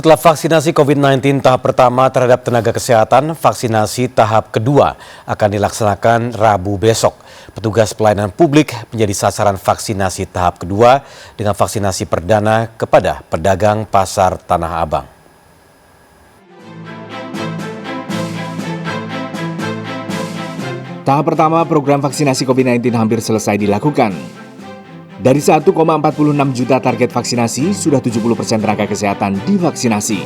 Setelah vaksinasi COVID-19 tahap pertama terhadap tenaga kesehatan, vaksinasi tahap kedua akan dilaksanakan Rabu besok. Petugas pelayanan publik menjadi sasaran vaksinasi tahap kedua dengan vaksinasi perdana kepada pedagang pasar Tanah Abang. Tahap pertama program vaksinasi COVID-19 hampir selesai dilakukan. Dari 1,46 juta target vaksinasi, sudah 70% tenaga kesehatan divaksinasi.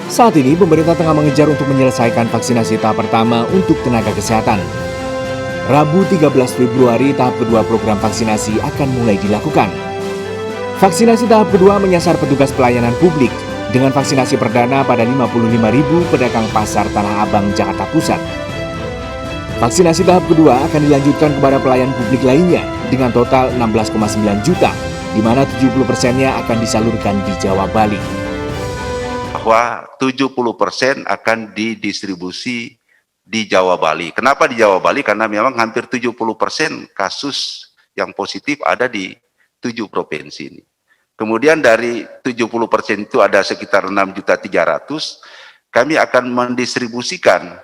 Saat ini, pemerintah tengah mengejar untuk menyelesaikan vaksinasi tahap pertama untuk tenaga kesehatan. Rabu 13 Februari, tahap kedua program vaksinasi akan mulai dilakukan. Vaksinasi tahap kedua menyasar petugas pelayanan publik dengan vaksinasi perdana pada 55.000 pedagang pasar Tanah Abang, Jakarta Pusat. Vaksinasi tahap kedua akan dilanjutkan kepada pelayan publik lainnya dengan total 16,9 juta, di mana 70%-nya akan disalurkan di Jawa Bali. Bahwa 70% akan didistribusi di Jawa Bali. Kenapa di Jawa Bali? Karena memang hampir 70% kasus yang positif ada di 7 provinsi ini. Kemudian dari 70% itu ada sekitar 6.300.000, kami akan mendistribusikan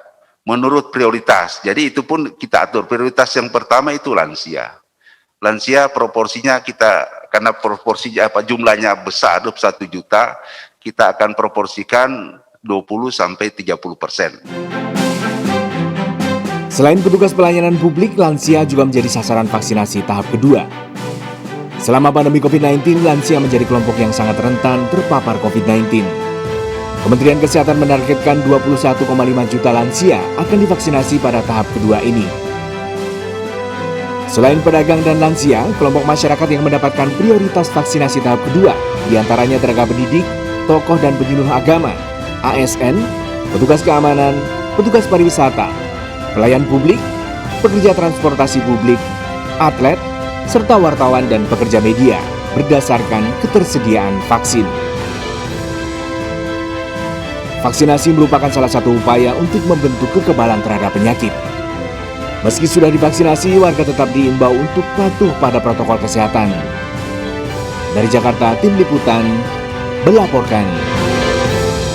menurut prioritas. Jadi itu pun kita atur. Prioritas yang pertama itu lansia. Lansia proporsinya kita, karena proporsinya jumlahnya besar, 1 juta, kita akan proporsikan 20-30%. Selain petugas pelayanan publik, lansia juga menjadi sasaran vaksinasi tahap kedua. Selama pandemi COVID-19, lansia menjadi kelompok yang sangat rentan terpapar COVID-19. Kementerian Kesehatan menargetkan 21,5 juta lansia akan divaksinasi pada tahap kedua ini. Selain pedagang dan lansia, kelompok masyarakat yang mendapatkan prioritas vaksinasi tahap kedua, diantaranya tenaga pendidik, tokoh dan penyuluh agama, ASN, petugas keamanan, petugas pariwisata, pelayan publik, pekerja transportasi publik, atlet, serta wartawan dan pekerja media berdasarkan ketersediaan vaksin. Vaksinasi merupakan salah satu upaya untuk membentuk kekebalan terhadap penyakit. Meski sudah divaksinasi, warga tetap diimbau untuk patuh pada protokol kesehatan. Dari Jakarta, Tim Liputan melaporkan.